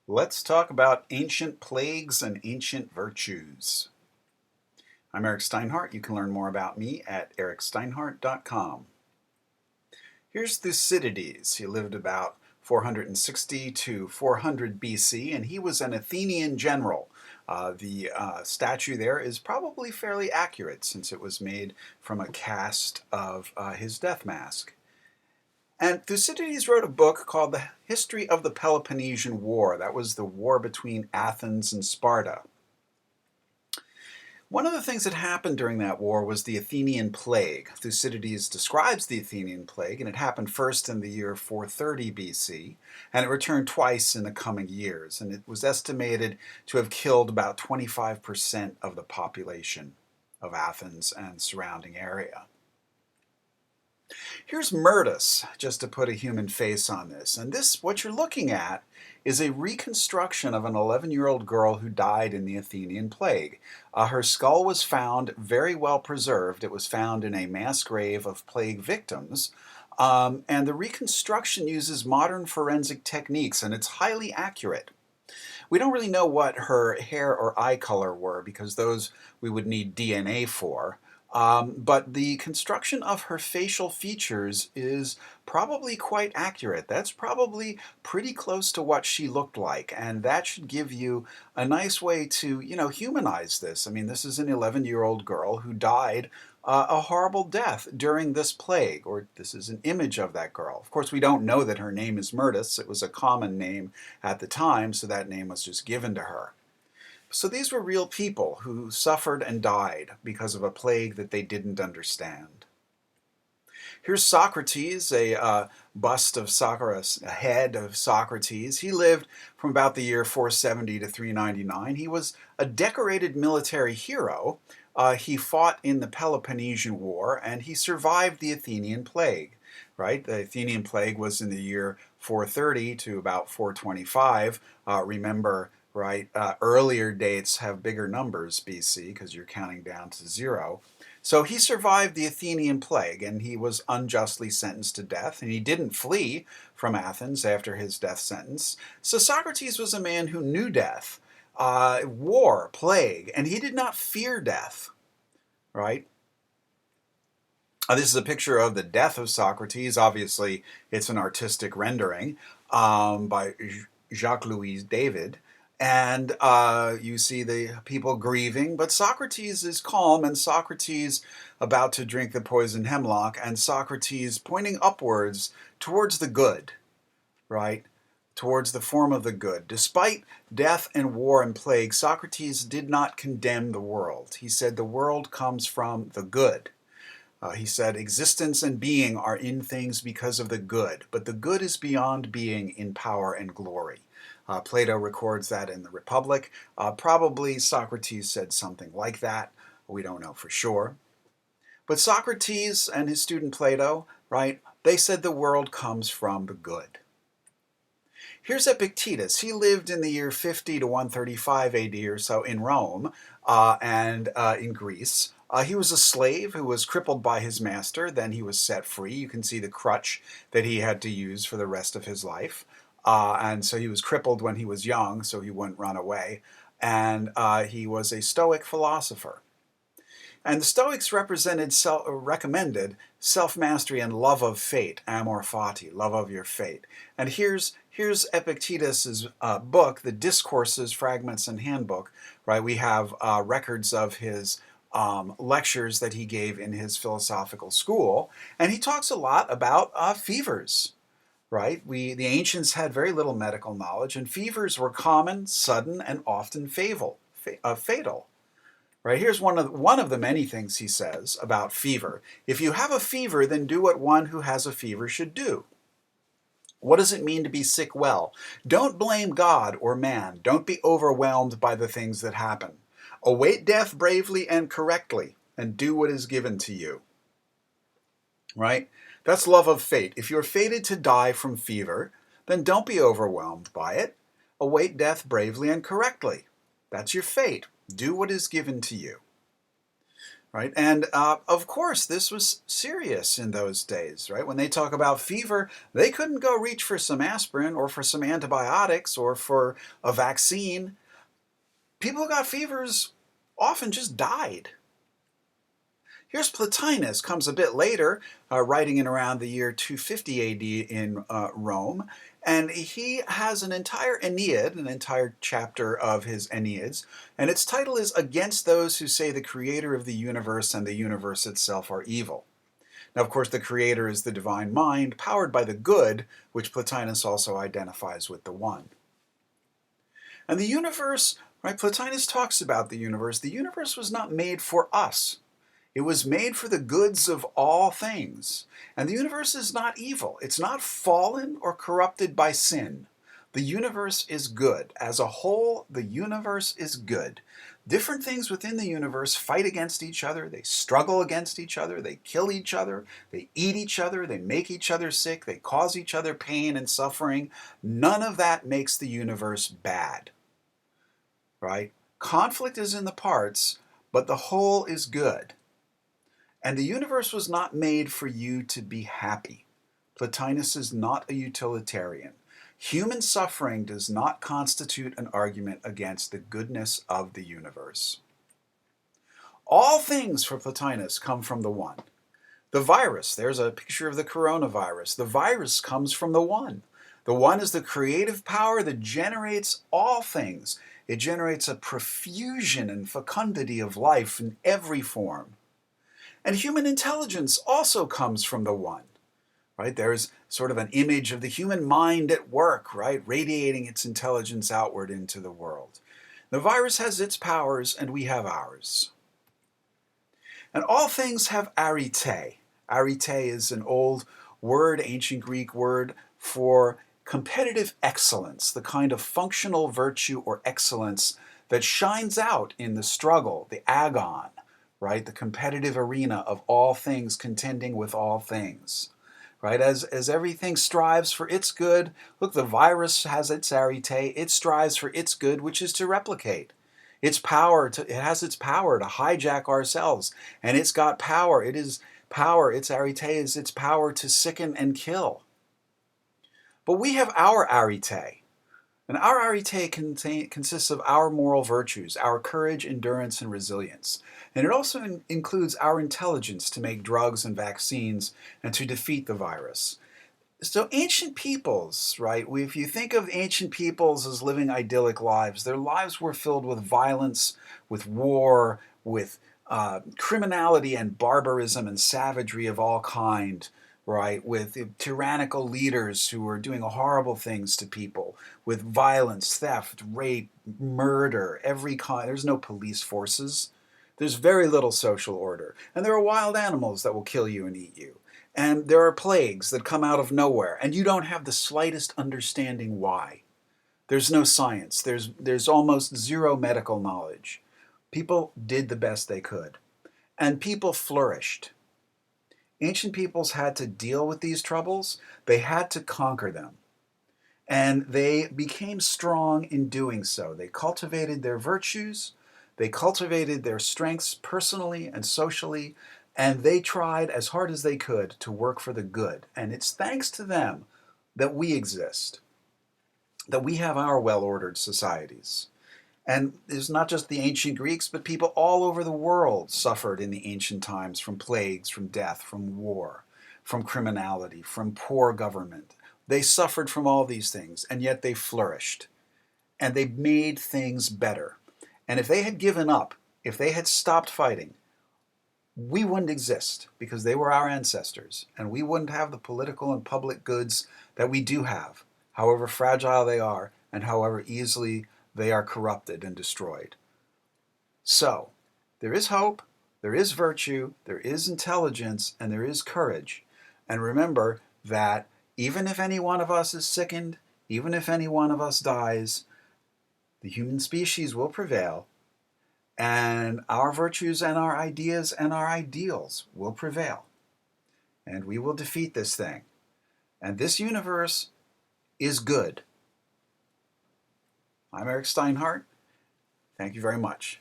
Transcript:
Let's talk about ancient plagues and ancient virtues. I'm Eric Steinhardt. You can learn more about me at ericsteinhardt.com. Here's Thucydides. He lived about 460 to 400 BC, and he was an Athenian general. The statue there is probably fairly accurate since it was made from a cast of his death mask. And Thucydides wrote a book called The History of the Peloponnesian War. That was the war between Athens and Sparta. One of the things that happened during that war was the Athenian Plague. Thucydides describes the Athenian Plague, and it happened first in the year 430 BC, and it returned twice in the coming years. And it was estimated to have killed about 25% of the population of Athens and surrounding area. Here's Myrtis, just to put a human face on this. And this, what you're looking at, is a reconstruction of an 11-year-old girl who died in the Athenian Plague. Her skull was found very well preserved. It was found in a mass grave of plague victims. And the reconstruction uses modern forensic techniques, and it's highly accurate. We don't really know what her hair or eye color were, because those we would need DNA for. But the construction of her facial features is probably quite accurate. That's probably pretty close to what she looked like, and that should give you a nice way to, humanize this. I mean, this is an 11-year-old girl who died a horrible death during this plague, or this is an image of that girl. Of course, we don't know that her name is Myrtis. It was a common name at the time, so that name was just given to her. So these were real people who suffered and died because of a plague that they didn't understand. Here's Socrates, a bust of Socrates, a head of Socrates. He lived from about the year 470 to 399. He was a decorated military hero. He fought in the Peloponnesian War, and he survived the Athenian Plague. Right? The Athenian Plague was in the year 430 to about 425. Remember, right? Earlier dates have bigger numbers, BC, because you're counting down to 0. So he survived the Athenian Plague, and he was unjustly sentenced to death, and he didn't flee from Athens after his death sentence. So Socrates was a man who knew death, war, plague, and he did not fear death, right? This is a picture of the Death of Socrates. Obviously, it's an artistic rendering by Jacques-Louis David. And you see the people grieving, but Socrates is calm, and Socrates about to drink the poisoned hemlock, and Socrates pointing upwards towards the good, right? Towards the form of the good. Despite death and war and plague, Socrates did not condemn the world. He said the world comes from the good. He said existence and being are in things because of the good, but the good is beyond being in power and glory. Plato records that in the Republic. Probably Socrates said something like that. We don't know for sure. But Socrates and his student Plato, right, they said the world comes from the good. Here's Epictetus. He lived in the year 50 to 135 AD or so in Rome and in Greece. He was a slave who was crippled by his master. Then he was set free. You can see the crutch that he had to use for the rest of his life. And so he was crippled when he was young, so he wouldn't run away. And he was a Stoic philosopher. And the Stoics recommended self-mastery and love of fate, amor fati, love of your fate. And here's Epictetus's book, the Discourses, Fragments, and Handbook. Right, we have records of his lectures that he gave in his philosophical school, and he talks a lot about fevers. Right? The ancients had very little medical knowledge, and fevers were common, sudden, and often fatal. Right? Here's one of the many things he says about fever. If you have a fever, then do what one who has a fever should do. What does it mean to be sick well? Don't blame God or man. Don't be overwhelmed by the things that happen. Await death bravely and correctly, and do what is given to you. Right? That's love of fate. If you're fated to die from fever, then don't be overwhelmed by it. Await death bravely and correctly. That's your fate. Do what is given to you. right? And of course, this was serious in those days, right? When they talk about fever, they couldn't go reach for some aspirin or for some antibiotics or for a vaccine. People who got fevers often just died. Here's Plotinus, comes a bit later, writing in around the year 250 AD in Rome, and he has an entire Aeneid, an entire chapter of his Aeneids, and its title is Against Those Who Say the Creator of the Universe and the Universe Itself Are Evil. Now, of course, the Creator is the divine mind, powered by the good, which Plotinus also identifies with the one. And the universe, right, Plotinus talks about the universe. The universe was not made for us. It was made for the goods of all things. And the universe is not evil. It's not fallen or corrupted by sin. The universe is good. As a whole, the universe is good. Different things within the universe fight against each other. They struggle against each other. They kill each other. They eat each other. They make each other sick. They cause each other pain and suffering. None of that makes the universe bad. Right? Conflict is in the parts, but the whole is good. And the universe was not made for you to be happy. Plotinus is not a utilitarian. Human suffering does not constitute an argument against the goodness of the universe. All things for Plotinus come from the one. The virus, there's a picture of the coronavirus. The virus comes from the one. The one is the creative power that generates all things. It generates a profusion and fecundity of life in every form. And human intelligence also comes from the one, right? There's sort of an image of the human mind at work, right? Radiating its intelligence outward into the world. The virus has its powers and we have ours. And all things have arete. Arete is an old word, ancient Greek word for competitive excellence, the kind of functional virtue or excellence that shines out in the struggle, the agon, right? The competitive arena of all things contending with all things, right? As everything strives for its good, look, the virus has its arete, it strives for its good, which is to replicate. It has its power to hijack our cells, and it's got power. It is power, its arete is its power to sicken and kill. But we have our arete. And our arete consists of our moral virtues, our courage, endurance, and resilience. And it also includes our intelligence to make drugs and vaccines and to defeat the virus. So ancient peoples, right, if you think of ancient peoples as living idyllic lives, their lives were filled with violence, with war, with criminality and barbarism and savagery of all kind, right, with tyrannical leaders who were doing horrible things to people, with violence, theft, rape, murder, every kind. There's no police forces. There's very little social order. And there are wild animals that will kill you and eat you. And there are plagues that come out of nowhere, and you don't have the slightest understanding why. There's no science. There's almost zero medical knowledge. People did the best they could. And people flourished. Ancient peoples had to deal with these troubles. They had to conquer them. And they became strong in doing so. They cultivated their virtues. They cultivated their strengths personally and socially. And they tried as hard as they could to work for the good. And it's thanks to them that we exist, that we have our well-ordered societies. And it's not just the ancient Greeks, but people all over the world suffered in the ancient times from plagues, from death, from war, from criminality, from poor government. They suffered from all these things, and yet they flourished. And they made things better. And if they had given up, if they had stopped fighting, we wouldn't exist because they were our ancestors, and we wouldn't have the political and public goods that we do have, however fragile they are and however easily they are corrupted and destroyed. So, there is hope, there is virtue, there is intelligence, and there is courage. And remember that even if any one of us is sickened, even if any one of us dies, the human species will prevail, and our virtues and our ideas and our ideals will prevail. And we will defeat this thing. And this universe is good. I'm Eric Steinhardt. Thank you very much.